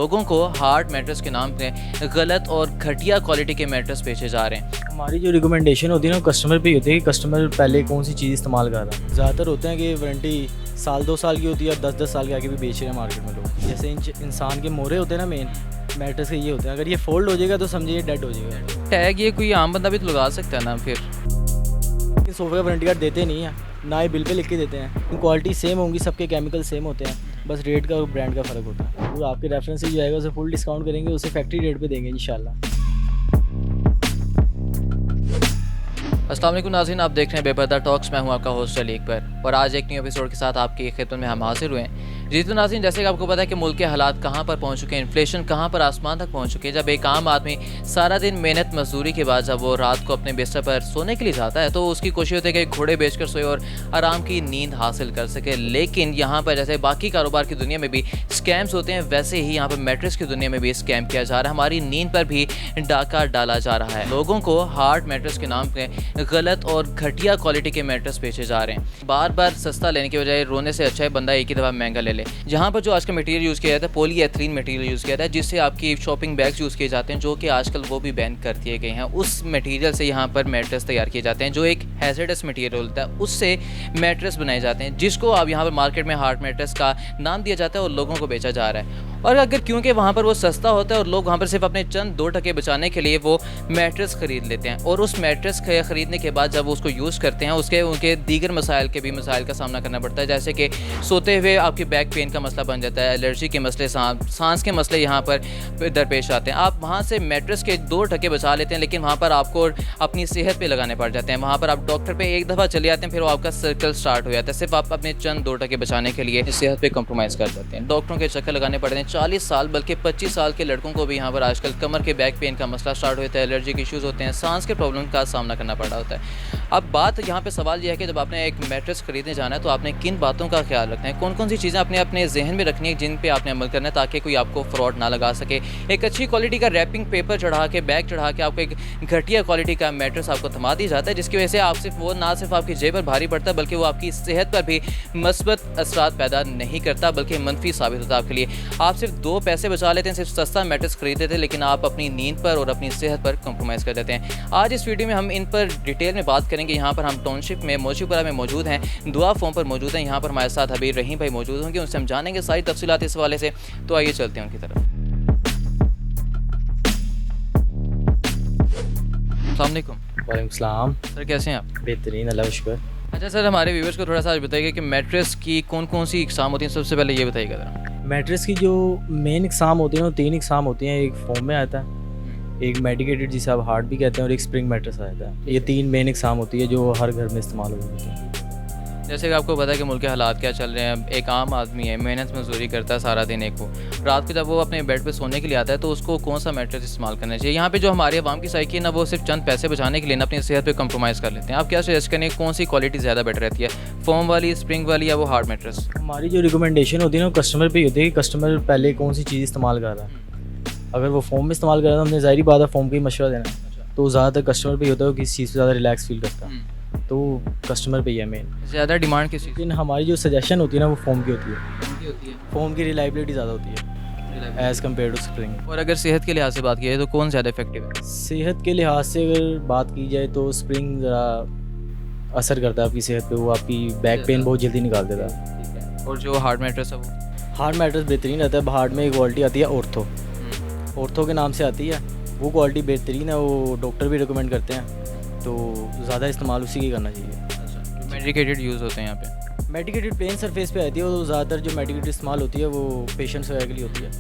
लोगों को hard mattress के नाम पे गलत और घटिया क्वालिटी के मैट्रेस बेचे जा रहे हैं। हमारी जो रिकमेंडेशन होती है ना कस्टमर पे ही होती है कि कस्टमर पहले कौन सी चीज़ इस्तेमाल कर रहा है। ज़्यादातर होते हैं कि वारंटी साल 2 साल की होती है, 10-10 साल के आगे भी बेच रहे हैं मार्केट में लोग। जैसे इंसान के मोरे होते हैं ना मेन मैट्रेस के ये होते हैं, अगर ये फोल्ड हो जाएगा तो समझिए डेड हो जाएगा। टैग ये कोई आम बंदा भी तो लगा सकता है ना फिर। सोफे का वारंटी कार्ड देते नहीं है, ना ही बिल पे लिख के देते हैं। क्वालिटी सेम होंगी, सबके केमिकल सेम होते हैं, बस रेट का और ब्रांड का फ़र्क होता है। वो आपके रेफरेंस से जो आएगा उसे फुल डिस्काउंट करेंगे, उसे फैक्ट्री रेट पे देंगे इंशाल्लाह। अस्सलाम वालेकुम नाज़रीन, आप देख रहे हैं बेपर्दा टॉक्स। मैं हूं आपका होस्ट अली अकबर और आज एक न्यू एपिसोड के साथ आपकी खिदमत में हम हाजिर हुए हैं। जी तो नाज़रीन, जैसे कि आपको पता है कि मुल्क के हालात कहां पर पहुंच चुके हैं, इन्फ्लेशन कहां पर आसमान तक पहुंच चुके हैं। जब एक आम आदमी सारा दिन मेहनत मजदूरी के बाद जब वो रात को अपने बिस्तर पर सोने के लिए जाता है तो उसकी कोशिश होती है कि घोड़े बेचकर सोए और आराम की नींद हासिल कर सके। लेकिन यहाँ पर जैसे बाकी कारोबार की दुनिया में भी स्कैम्स होते हैं, वैसे ही यहाँ पर मैट्रेस की दुनिया में भी स्कैम किया जा रहा है। हमारी नींद पर भी डाका डाला जा रहा है। लोगों को हार्ड मैट्रेस के नाम पे गलत और घटिया क्वालिटी के मैट्रेस बेचे जा रहे हैं। बार बार सस्ता लेने की बजाय रोने से अच्छा है बंदा एक ही दफ़ा महंगा ले ले। जहाँ पर जो आज का मटेरियल यूज़ किया जाता है पॉलीएथिलीन मटेरियल यूज़ किया जाता है, जिससे आपकी शॉपिंग बैग्स यूज़ किए जाते हैं, जो कि आजकल वो भी बैन कर दिए गए हैं। उस मटेरियल से यहाँ पर मैट्रेस तैयार किए जाते हैं, जो एक हैजर्डस मटेरियल होता है, उससे मैट्रेस बनाए जाते हैं, जिसको अब यहाँ पर मार्केट में हार्ड मैट्रेस का नाम दिया जाता है और लोगों को बेचा जा रहा है। और अगर क्योंकि वहाँ पर वो सस्ता होता है और लोग वहाँ पर सिर्फ अपने चंद 2 टके बचाने के लिए वो मैट्रेस ख़रीद लेते हैं, और उस मैट्रेस ख़रीदने के बाद जब वो उसको यूज़ करते हैं उसके उनके दीगर मसाइल का सामना करना पड़ता है। जैसे कि सोते हुए आपकी बैक पेन का मसला बन जाता है, एलर्जी के मसले, सांस के मसले यहाँ पर दरपेश आते हैं। आप वहाँ से मैट्रेस के 2 टके बचा लेते हैं, लेकिन वहाँ पर आपको अपनी सेहत पे लगाने पड़ जाते हैं। वहाँ पर आप डॉक्टर पे एक दफ़ा चले जाते हैं, फिर वो आपका सर्कल स्टार्ट हो जाता है। सिर्फ आप अपने चंद 2 टके बचाने के लिए सेहत पे कम्प्रोमाइज़ कर जाते हैं, डॉक्टरों के चक्कर लगाने पड़ते हैं। 40 साल बल्कि 25 साल के लड़कों को भी यहाँ पर आजकल कमर के बैक पेन का मसला स्टार्ट होता है, एलर्जी के इश्यूज़ होते हैं, सांस के प्रॉब्लम का सामना करना पड़ रहा होता है। अब बात यहाँ पे सवाल यह है कि जब आपने एक मैट्रेस खरीदने जाना है तो आपने किन बातों का ख्याल रखना है, कौन कौन सी चीज़ें आपने अपने जहन में रखनी है जिन पे आपने अमल करना है, ताकि कोई आपको फ्रॉड ना लगा सके। एक अच्छी क्वालिटी का रैपिंग पेपर चढ़ा के, बैग चढ़ा के आपको एक घटिया क्वालिटी का मैट्रेस आपको थमा दिया जाता है, जिसकी वजह से आप सिर्फ वो ना सिर्फ आपकी जेब पर भारी पड़ता है बल्कि वो आपकी सेहत पर भी मस्बत असरात पैदा नहीं करता बल्कि मनफी साबित होता है आपके लिए। आप सिर्फ 2 पैसे बचा लेते हैं, सिर्फ सस्ता मैट्रेस खरीदते थे, लेकिन आप अपनी नींद पर और अपनी सेहत पर कॉम्प्रोमाइज़ कर देते हैं। आज इस वीडियो में हम इन पर डिटेल में बात करेंगे। यहाँ पर हम टाउनशिप में मोशीपुरा में मौजूद हैं, दुआ फॉर्म पर मौजूद हैं। यहाँ पर हमारे साथ हबीब रहीम भाई मौजूद होंगे, उनसे हम जानेंगे सारी तफसीलात इस हवाले से। तो आइए चलते हैं उनकी तरफ। अस्सलाम वालेकुम। वालेकुम सलाम। सर कैसे हैं आप? बेहतरीन, अल्लाह का शुक्र। अच्छा सर, हमारे व्यूअर्स को थोड़ा सा बताइए कि मैट्रेस की कौन कौन सी इकसाम होती हैं। सबसे पहले ये बताइएगा ज़रा। मैट्रेस की जो मेन इकसाम होती है वो 3 इकसाम होती हैं। एक फोम में आता है, एक मेडिकेटेड जिसे आप हार्ड भी कहते हैं, और एक स्प्रिंग मैट्रेस आता है। ये 3 मेन इकसाम होती है जो हर घर में इस्तेमाल होती है। जैसे कि आपको पता है कि मुल्क के हालात क्या चल रहे हैं। एक आम आदमी है, मेहनत मजदूरी करता है सारा दिन, एक को रात को जब वो अपने बेड पे सोने के लिए आता है तो उसको कौन सा मैट्रेस इस्तेमाल करना चाहिए। यहाँ पे जो हमारे अवाम की साइकी है ना, वो सिर्फ चंद पैसे बचाने के लिए ना अपनी सेहत पे कम्प्रोमाइज़ कर लेते हैं। आप क्या सजेस्ट करें, कौन सी क्वालिटी ज़्यादा बेटर रहती है, फोम वाली, स्प्रिंग वाली, या वो हार्ड मैट्रेस? हमारी जो रिकमेंडेशन होती है ना वो कस्टमर पे ही होती है कि कस्टमर पहले कौन सी चीज़ इस्तेमाल कर रहा है। अगर वो फोम में इस्तेमाल कर रहा है तो हमने ज़ाहिर बात है फोम का ही मशवरा देना है, तो ज़्यादातर कस्टमर पे ही होता है कि किस चीज़ से ज़्यादा रिलैक्स फील करता है, तो कस्टमर पे ही है मेन। ज़्यादा डिमांड किस चीज़? लेकिन हमारी जो सजेशन होती है ना वो फोम की होती है। फोम की रिलायबिलिटी ज़्यादा होती है एज़ कम्पेयर टू स्प्रिंग। और अगर सेहत के लिहाज से बात की जाए तो कौन ज़्यादा इफेक्टिव है? सेहत के लिहाज से अगर बात की जाए तो स्प्रिंग ज़रा असर करता है आपकी सेहत पे, वो आपकी बैक पेन बहुत जल्दी निकाल देता है। और जो हार्ड मैट्रेस है वो? हार्ड मैट्रेस बेहतरीन रहता है। हार्ड में एक क्वालिटी आती है ऑर्थो के नाम से आती है, वो क्वालिटी बेहतरीन है, वो डॉक्टर भी रिकमेंड करते हैं, तो ज़्यादा इस्तेमाल उसी की करना चाहिए। मेडिकेटेड यूज़ होते हैं यहाँ पे? मेडिकेटेड प्लेन सरफेस पे आती है, वो ज़्यादातर जो मेडिकेटेड इस्तेमाल होती है वो पेशेंट्स वगैरह के लिए होती है,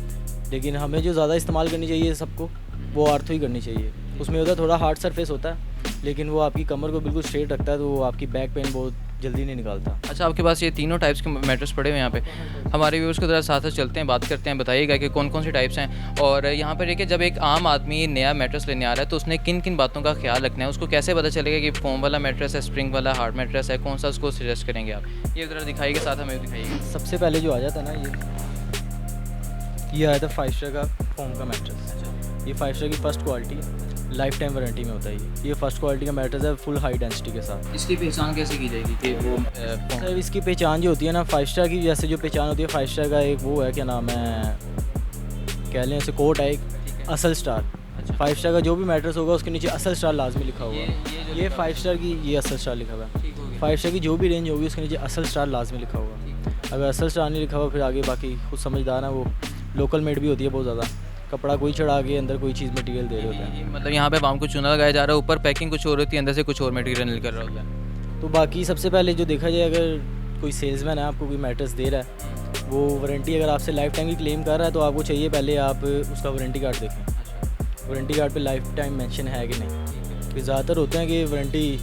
लेकिन हमें जो ज़्यादा इस्तेमाल करनी चाहिए सबको वो आर्थो ही करनी चाहिए। उसमें होता है थोड़ा हार्ड सरफेस होता है, लेकिन वो आपकी कमर को बिल्कुल स्ट्रेट रखता है, तो वो आपकी बैक पेन बहुत जल्दी नहीं निकालता। अच्छा, आपके पास ये तीनों टाइप्स के मैट्रेस पड़े हुए हैं यहाँ पे। हमारे व्यूअर्स को ज़रा साथ साथ चलते हैं, बात करते हैं, बताइएगा कि कौन कौन सी टाइप्स हैं। और यहाँ पर देखिए, जब एक आम आदमी नया मैट्रेस लेने आ रहा है तो उसने किन किन बातों का ख्याल रखना है, उसको कैसे पता चलेगा कि फोम वाला मैट्रेस है, स्प्रिंग वाला, हार्ड मैट्रेस है, कौन सा उसको सजेस्ट करेंगे आप? ये ज़रा दिखाइएगा, साथ हमें दिखाइएगा। सबसे पहले जो आ जाता है ना, ये आया था 5 स्टार का फोम का मैट्रेस। ये 5 स्टार की फर्स्ट क्वालिटी है, लाइफ टाइम वारंटी में होता है। ये फर्स्ट क्वालिटी का मैट्रेस है, फुल हाई डेंसिटी के साथ। इसकी पहचान कैसे की जाएगी कि वो सर इसकी पहचान जो होती है ना 5 स्टार की, जैसे जो पहचान होती है 5 स्टार का, एक वो है क्या नाम है, कह लें ऐसे कोट है एक ठीक है। असल स्टार। अच्छा। 5 स्टार का जो भी मैट्रेस होगा उसके नीचे असल स्टार लाजमी लिखा होगा। ये जो ये लिखा 5 स्टार की ये असल स्टार लिखा हुआ है। ठीक हो गया। 5 स्टार की जो भी रेंज होगी उसके नीचे असल स्टार लाजमी लिखा होगा। ठीक। अगर असल स्टार नहीं लिखा हुआ फिर आगे बाकी खुद समझदार है, वो लोकल मेड भी होती है बहुत ज़्यादा, कपड़ा कोई चढ़ा के अंदर कोई चीज़ मटेरियल दे रहे होते हैं। मतलब यहाँ पे आवाम को चूना लगाया जा रहा है, ऊपर पैकिंग कुछ और होती है, अंदर से कुछ और मटेरियल निकल रहा होता है। तो बाकी सबसे पहले जो देखा जाए, अगर कोई सेल्समैन है आपको कोई मैट्रेस दे रहा है, वो वारंटी अगर आपसे लाइफ टाइम की क्लेम कर रहा है तो आपको चाहिए पहले आप उसका वारंटी कार्ड देखें। वारंटी कार्ड पे लाइफ टाइम मेंशन है कि नहीं, क्योंकि ज़्यादातर होते हैं कि वारंटी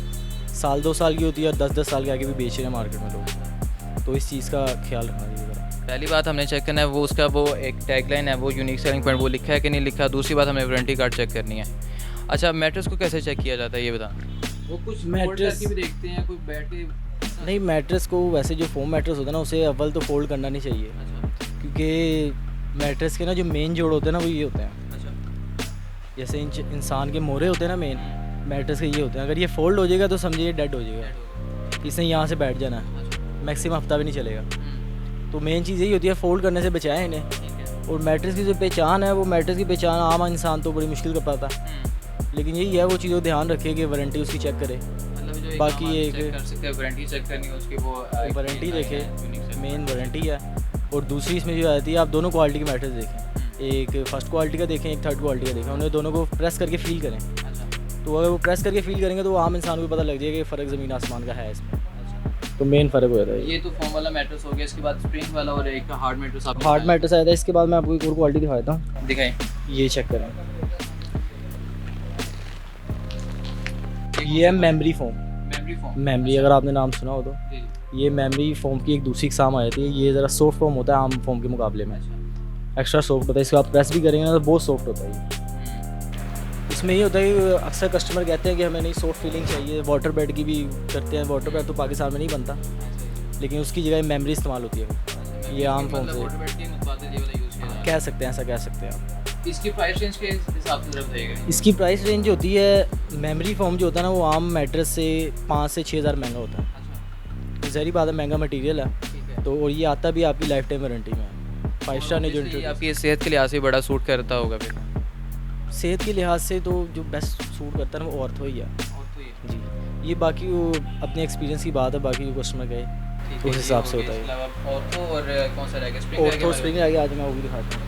साल 2 साल की होती है और 10-10 साल के आगे भी बेच रहे हैं मार्केट में लोग, तो इस चीज़ का ख्याल रखना चाहिए ज़रा। पहली बात हमने चेक करना है वो उसका वो एक टैगलाइन है, वो यूनिक सेलिंग पॉइंट वो लिखा है कि नहीं लिखा। दूसरी बात हमें वारंटी कार्ड चेक करनी है। अच्छा, मैट्रेस को कैसे चेक किया जाता है ये बता। वो कुछ मैट्रेस की भी देखते हैं, कोई बैठ के नहीं, मैट्रेस को वैसे जो फोम मैट्रेस होता है ना उसे अव्वल तो फोल्ड करना नहीं चाहिए, अच्छा क्योंकि मैट्रेस के ना जो मेन जोड़ होते हैं ना वो ये होते हैं, अच्छा जैसे इंसान के मोरे होते हैं ना मेन, मैट्रेस के ये होते हैं। अगर ये फोल्ड हो जाएगा तो समझिए डेड हो जाएगा, इसने यहाँ से बैठ जाना है, मैक्सिमम हफ्ता भी नहीं चलेगा। तो मेन चीज़ यही होती है, फोल्ड करने से बचाएं इन्हें। और मैट्रेस की जो पहचान है, वो मैट्रेस की पहचान आम इंसान तो बड़ी मुश्किल कर पाता, लेकिन यही है वो चीज़ को ध्यान रखे कि वारंटी उसकी चेक करे। बाकी ये वारंटी चेक करनी है उसकी, वो वारंटी देखे, मेन वारंटी है। और दूसरी इसमें जो आती है, आप दोनों क्वालिटी के मैट्रेस देखें, एक फर्स्ट क्वालिटी का देखें, एक थर्ड क्वालिटी का देखें, उन्हें दोनों को प्रेस करके फील करें। तो अगर वो प्रेस करके फील करेंगे तो आम इंसान को पता लग जाएगा कि फ़र्क ज़मीन आसमान का है इसमें। तो मेन फ़र्क हो जाता है। ये तो फोम वाला मैट्रेस हो गया, इसके बाद स्प्रिंग वाला और एक हार्ड मैट्रेस। हार्ड मैट्रेस आया था, इसके बाद मैं आपको एक और क्वालिटी दिखाता हूँ, दिखाएं। ये चेक करें, ये है memory foam. Memory foam, memory अगर आपने नाम सुना हो तो, ये मेमरी फोम की एक दूसरी किस्म आ जाती है। ये ज़रा सॉफ्ट फोम होता है आम फोम के मुकाबले में, एक्स्ट्रा सॉफ्ट होता है। इसको आप प्रेस भी करेंगे ना तो बहुत सॉफ्ट होता है ये। इसमें ये होता है कि अक्सर कस्टमर कहते हैं कि हमें नहीं सॉफ्ट फीलिंग चाहिए, वाटर बेड की भी करते हैं। वाटर बेड तो पाकिस्तान में नहीं बनता, लेकिन उसकी जगह मेमरी इस्तेमाल होती है। ये आम फोम से कह सकते हैं, ऐसा कह सकते हैं आप। इसकी प्राइस रेंज के हिसाब से जरा बताइएगा। इसकी प्राइस रेंज होती है, मेमरी फोम जो होता है ना वो आम मैट्रेस से 5 से 6 हज़ार महंगा होता है। तो ज़ाहिर बात है महंगा मटेरियल है, तो और ये आता भी आपकी लाइफ टाइम वारंटी में। 5 स्टार ने जो आपकी सेहत के लिहाज से बड़ा सूट करता होगा फिर। सेहत के लिहाज से तो जो बेस्ट सूट करता है ना वो ऑर्थो ही है जी। ये बाकी वो अपने एक्सपीरियंस की बात है, बाकी जो कस्टमर गए तो उस हिसाब से होता है। ऑर्थो और कौन सा रहेगा? स्प्रिंग ऑर्थो स्प्रिंग आगे आज मैं वो भी दिखाता हूँ।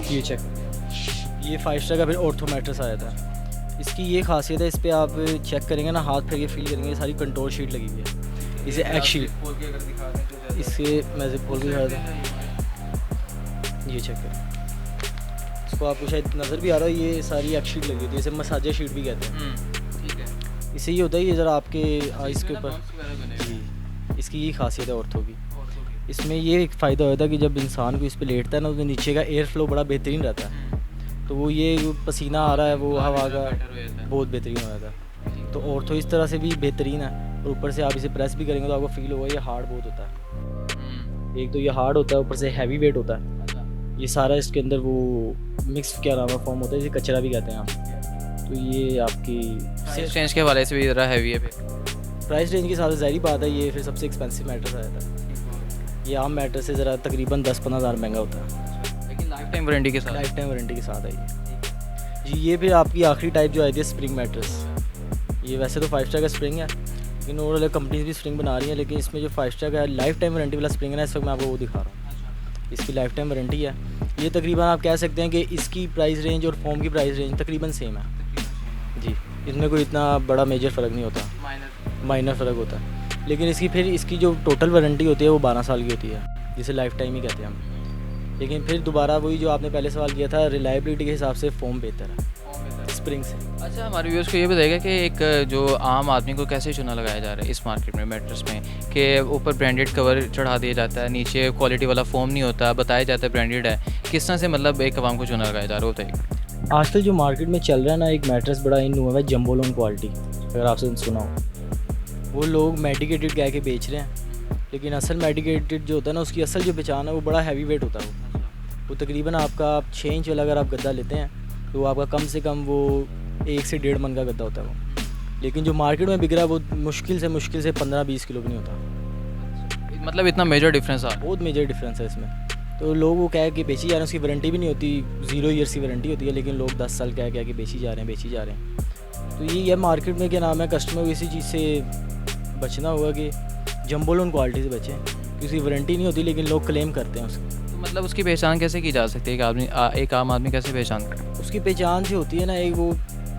ये चेक, ये 5 स्टार का फिर ऑर्थो मैट्रेस आया था। इसकी ये खासियत है, इस पर आप चेक करेंगे ना, हाथ फेर के फील करेंगे, सारी कंट्रोल शीट लगी हुई है। इसे एक्स शीट, इसके मैं से खोल के दिखा देता हूँ। ये चेक करें, इसको आपको शायद नज़र भी आ रहा है, ये सारी एक्स शीट लगी होती है, इसे मसाजा शीट भी कहते हैं। ठीक है। इससे ये होता है ये ज़रा आपके आइस के ऊपर जी, इसकी ये खासियत है ऑर्थो की। इसमें ये एक फ़ायदा होता है कि जब इंसान को इस पे लेटता है ना तो नीचे का एयर फ्लो बड़ा बेहतरीन रहता है, तो वो ये पसीना आ रहा है वो हवा का बहुत बेहतरीन हो जाता है। तो ऑर्थो इस तरह से भी बेहतरीन है, और ऊपर से आप इसे प्रेस भी करेंगे तो आपको फील होगा ये हार्ड बहुत होता है। एक तो ये हार्ड होता है, ऊपर से हैवी वेट होता है। ये सारा इसके अंदर वो मिक्स क्या नाम है फॉर्म होता है, इसे कचरा भी कहते हैं आप। तो ये आपकी प्राइस रेंज के हवाले से भी ज़रा हैवी है फिर। प्राइस रेंज के हिसाब से ज़ाहिर बात है ये फिर सबसे एक्सपेंसिव मैट्रेस आया था। ये आम मैट्रेस से ज़रा तकरीबन 10-15 हज़ार महंगा होता है, लेकिन लाइफ टाइम वारंटी के साथ। लाइफ टाइम वारंटी के साथ आई जी। ये फिर आपकी आखिरी टाइप जो आई थी स्प्रिंग मैट्रेस। ये वैसे तो 5 स्टार का स्प्रिंग है, लेकिन और अलग कंपनीज भी स्प्रिंग बना रही हैं, लेकिन इसमें जो 5 स्टार का लाइफ टाइम वारंटी वाला स्प्रिंग है ना, इस वक्त मैं आपको वो दिखा रहा हूँ। इसकी लाइफ टाइम वारंटी है। ये तकरीबन आप कह सकते हैं कि इसकी प्राइस रेंज और फोम की प्राइस रेंज तकरीबन सेम है जी। इसमें कोई इतना बड़ा मेजर फ़र्क नहीं होता, माइनर फ़र्क होता है। लेकिन इसकी फिर इसकी जो टोटल वारंटी होती है वो 12 साल की होती है, जिसे लाइफ टाइम ही कहते हैं हम। लेकिन फिर दोबारा वही जो आपने पहले सवाल किया था, रिलायबिलिटी के हिसाब से फोम बेहतर है स्प्रिंग से। अच्छा, हमारे व्यूअर्स को ये बताएगा कि एक जो आम आदमी को कैसे चूना लगाया जा रहा है इस मार्केट में मैट्रेस में, कि ऊपर ब्रांडेड कवर चढ़ा दिया जाता है, नीचे क्वालिटी वाला फोम नहीं होता, बताया जाता है ब्रांडेड है, किस तरह से मतलब एक आवाम को चूना लगाया जा रहा होता है? आजकल जो मार्केट में चल रहा है ना, एक मैट्रेस बड़ा इन हुआ है जंबो लोन क्वालिटी, अगर आपसे सुना हो। वो लोग मेडिकेटेड कह के बेच रहे हैं, लेकिन असल मेडिकेटेड जो होता है ना उसकी असल जो पहचान है वो बड़ा हैवी वेट होता है। वो तकरीबन आपका 6 इंच वाला अगर आप गद्दा लेते हैं तो आपका कम से कम वो 1 से 1.5 मन का गद्दा होता है वो। लेकिन जो मार्केट में बिक रहा है वो मुश्किल से 15-20 किलो भी नहीं होता। मतलब इतना मेजर डिफरेंस आ बहुत मेजर डिफरेंस है इसमें। तो लोग वो कह के बेची जा रहे हैं, उसकी वारंटी भी नहीं होती, 0 ईयर्स की वारंटी होती है, लेकिन लोग 10 साल कह के बेची जा रहे हैं। तो यही है मार्केट में, क्या नाम है, कस्टमर को इसी चीज़ से बचना होगा कि जंबो लोन क्वालिटी से बचें, क्योंकि उसकी वारंटी नहीं होती लेकिन लोग क्लेम करते हैं उसको। तो मतलब उसकी पहचान कैसे की जा सकती है? एक आम आदमी कैसे पहचान करे? उसकी पहचान जो होती है ना, एक वो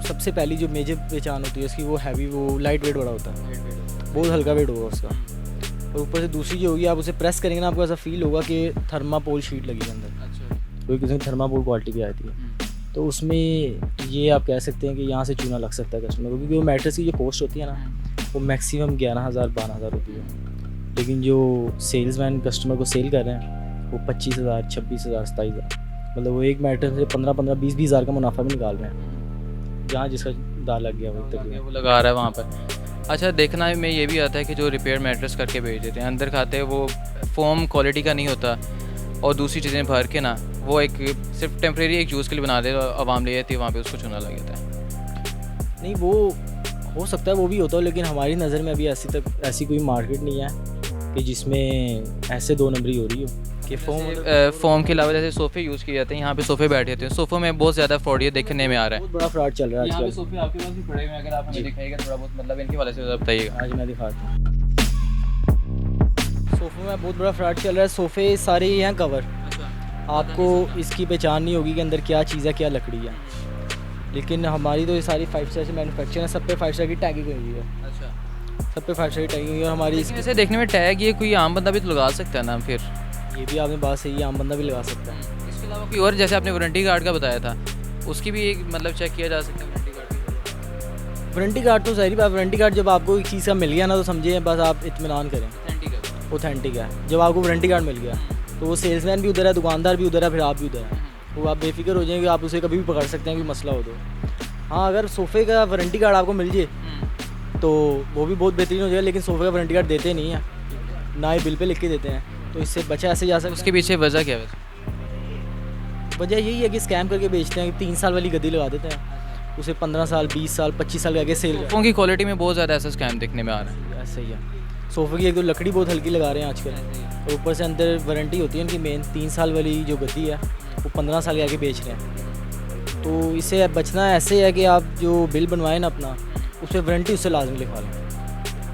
सबसे पहली जो मेजर पहचान होती है उसकी, वो हैवी, वो लाइट वेट बड़ा होता है, बहुत हल्का वेट होगा उसका। और ऊपर से दूसरी जो होगी, आप उसे प्रेस करेंगे ना, आपको ऐसा फील होगा कि थर्मापोल शीट लगी है अंदर। अच्छा। कोई किसी थर्मापोल क्वालिटी की आती है, तो उसमें ये आप कह सकते हैं कि यहाँ से चूना लग सकता है कस्टमर को, क्योंकि वो मैट्रेस की जो कॉस्ट होती है ना, वो मैक्सिमम 11,000 12,000 होती है, लेकिन जो सेल्समैन कस्टमर को सेल कर रहे हैं वो 25,000 26,000 27,000, मतलब वो एक मैट्रेस से 15 20 हज़ार का मुनाफा भी निकाल रहे हैं, जहाँ जिसका दाल लग गया वो तक वो लगा रहा है वहाँ पर। अच्छा, देखना में ये भी आता है कि जो रिपेयर मैट्रेस करके भेज देते हैं, अंदर खाते हैं वो फोम क्वालिटी का नहीं होता, और दूसरी चीज़ें भर के ना वो एक सिर्फ टेम्प्रेरी एक यूज़ के लिए बना दे, और आवाम ले जाती है वहाँ पे, उसको चुना लग जाता है। नहीं, वो हो सकता है वो भी होता हो, लेकिन हमारी नज़र में अभी ऐसी कोई मार्केट नहीं है कि जिसमें ऐसे 2 नंबरी हो रही हो कि फोम के अलावा जैसे सोफ़े यूज़ किए जाते हैं, यहाँ पे सोफ़े बैठे होते हैं, सोफ़ों में बहुत ज़्यादा फ्रॉड ये देखने में आ रहा है। बहुत बड़ा फ्रॉड चल रहा है यहाँ पे आजकल। सोफ़े आपके पास भी पड़े हुए हैं, अगर आप हमें दिखाइएगा थोड़ा बहुत, मतलब इनके वाले से बताइएगा। आज मैं दिखाता हूँ, सोफ़े में बहुत बड़ा फ्रॉड चल रहा है। सोफ़े सारे ही हैं कवर, आपको इसकी पहचान नहीं होगी कि अंदर क्या चीज़ है, क्या लकड़ी है, लेकिन हमारी तो ये सारी 5 स्टार से मैन्युफैक्चर है, सब पे 5 स्टार की टैगिंग हुई है। अच्छा, सब पे 5 स्टार की टैगिंग हुई है, और हमारी इसे देखने में टैग ये कोई आम बंदा भी तो लगा सकता है ना फिर? ये भी आपने बात सही है, आम बंदा भी लगा सकता है। इसके अलावा कोई और, जैसे आपने वारंटी कार्ड का बताया था, उसकी भी एक मतलब चेक किया जा सकता है वारंटी कार्ड? वारंटी कार्ड तो सारी बात, वारंटी कार्ड जब आपको एक चीज़ का मिल गया ना, तो समझिए बस आप इत्मीनान करें, ऑथेंटिक है। जब आपको वारंटी कार्ड मिल गया तो वो सेल्समैन भी उधर है, दुकानदार भी उधर है, फिर आप भी उधर है, तो आप बेफिक्र हो जाएंगे, आप उसे कभी भी पकड़ सकते हैं, कोई मसला हो तो। हाँ, अगर सोफ़े का वारंटी कार्ड आपको मिल जाए तो वो भी बहुत बेहतरीन हो जाएगा, लेकिन सोफ़े का वारंटी कार्ड देते नहीं है, ना ही बिल पे लिख के देते हैं, तो इससे बचा ऐसे जा सकता है। उसके पीछे वजह क्या है? वजह यही है कि स्कैम करके बेचते हैं, 3 साल वाली गद्दी लगा देते हैं, उसे 15 साल 20 साल 25 साल के आगे सेल सोफ़ों की क्वालिटी में बहुत ज़्यादा ऐसा स्कैम देखने में आ रहा है। ऐसा ही है। सोफ़े की एक तो लकड़ी बहुत हल्की लगा रहे हैं आजकल, और ऊपर से अंदर वारंटी होती है उनकी मेन 3 साल वाली जो गद्दी है, वो 15 साल के आगे बेच रहे हैं। तो इससे बचना ऐसे है कि आप जो बिल बनवाएं ना अपना, उस पर वारंटी उससे लाजमी लिखवा लें।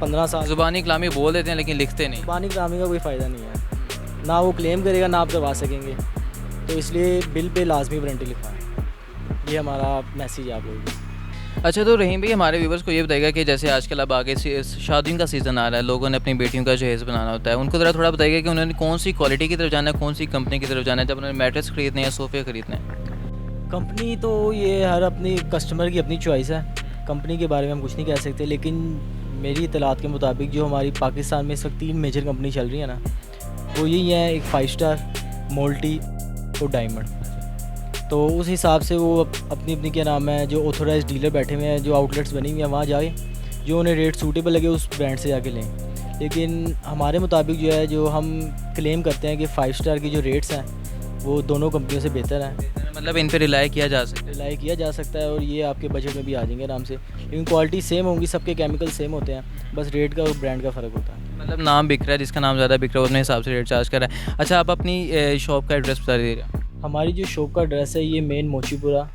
15 साल ज़ुबानी कलामी बोल देते हैं लेकिन लिखते नहीं। ज़ुबानी कलामी का कोई फ़ायदा नहीं है, ना वो क्लेम करेगा ना आप करवा सकेंगे, तो इसलिए बिल पे लाजमी वारंटी लिखवाएं। ये हमारा मैसेज है आप लोगों को। अच्छा, तो रहीम भाई, हमारे व्यूवर्स को ये बताइएगा कि जैसे आजकल अब आगे से शादियों का सीज़न आ रहा है, लोगों ने अपनी बेटियों का जहेज़ बनाना होता है, उनको ज़रा थोड़ा बताइएगा कि उन्होंने कौन सी क्वालिटी की तरफ जाना है, कौन सी कंपनी की तरफ जाना है जब उन्होंने मैट्रेस खरीदने या सोफ़े खरीदने हैं? कंपनी तो ये हर अपनी कस्टमर की अपनी चॉइस है, कंपनी के बारे में हम कुछ नहीं कह सकते, लेकिन मेरी इतलात के मुताबिक जो हमारी पाकिस्तान में इस वक्त 3 मेजर कंपनी चल रही है ना, वो यही है, एक 5 स्टार, मोल्टी और डायमंड। तो उस हिसाब से वो अपनी अपनी क्या नाम है, जो ऑथोराइज डीलर बैठे हुए हैं, जो आउटलेट्स बनी हुई हैं, वहाँ जाए, जो उन्हें रेट सूटेबल लगे उस ब्रांड से जाके लें। लेकिन हमारे मुताबिक जो है, जो हम क्लेम करते हैं कि 5 स्टार की जो रेट्स हैं वो दोनों कंपनियों से बेहतर हैं, मतलब इन पे रिलाई किया जा सकता है? रिलाई किया जा सकता है, और ये आपके बजट में भी आ जाएंगे आराम से, लेकिन क्वालिटी सेम होंगी, सबके केमिकल सेम होते हैं, बस रेट का और ब्रांड का फ़र्क होता है। मतलब नाम बिक रहा है, जिसका नाम ज़्यादा बिक रहा है अपने हिसाब से रेट चार्ज कर रहा है। अच्छा, आप अपनी शॉप का एड्रेस बता दीजिएगा। हमारी जो शॉप का एड्रेस है, ये मेन मोचीपुरा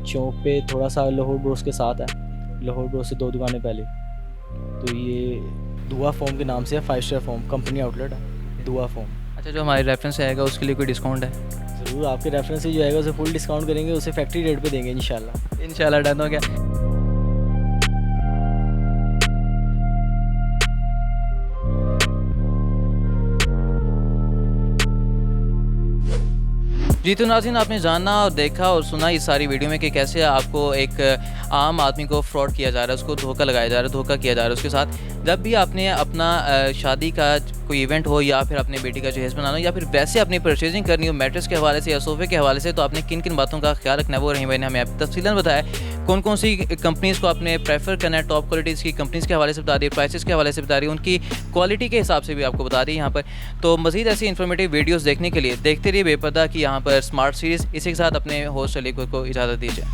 चौक पे, थोड़ा सा लाहौर ब्रोस के साथ है, लाहौर ब्रोस से 2 दुकानें पहले। तो ये दुआ फॉर्म के नाम से है, 5 स्टार फॉर्म कंपनी आउटलेट है, दुआ फॉर्म। अच्छा, जो हमारे रेफरेंस आएगा उसके लिए कोई डिस्काउंट है? ज़रूर, आपके रेफरेंस से जो आएगा उसे फुल डिस्काउंट करेंगे, उसे फैक्ट्री रेट पे देंगे इंशाल्लाह। इंशाल्लाह, डन हो गया। जी, तो नाज़रीन, आपने जाना और देखा और सुना इस सारी वीडियो में कि कैसे आपको एक आम आदमी को फ्रॉड किया जा रहा है, उसको धोखा लगाया जा रहा है, धोखा किया जा रहा है उसके साथ। जब भी आपने अपना शादी का कोई इवेंट हो, या फिर अपनी बेटी का जहेज़ बनाना हो, या फिर वैसे अपनी परचेजिंग करनी हो मैट्रेस के हवाले से या सोफ़े के हवाले से, तो आपने किन किन बातों का ख्याल रखना है, वो रहीम भाई ने हमें तफसीलन बताया। कौन कौन सी कंपनीज़ को आपने प्रेफर करना है, टॉप क्वालिटीज़ की कंपनीज़ के हवाले से बता दिए, प्राइसेस के हवाले से बता रही, उनकी क्वालिटी के हिसाब से भी आपको बता दी यहाँ पर। तो मज़ीद ऐसी इन्फॉर्मेटिव वीडियोज़ देखने के लिए देखते रहिए बेपर्दा की यहाँ पर स्मार्ट सीरीज़। इसी के साथ अपने होस्ट अली को इजाज़त दीजिए।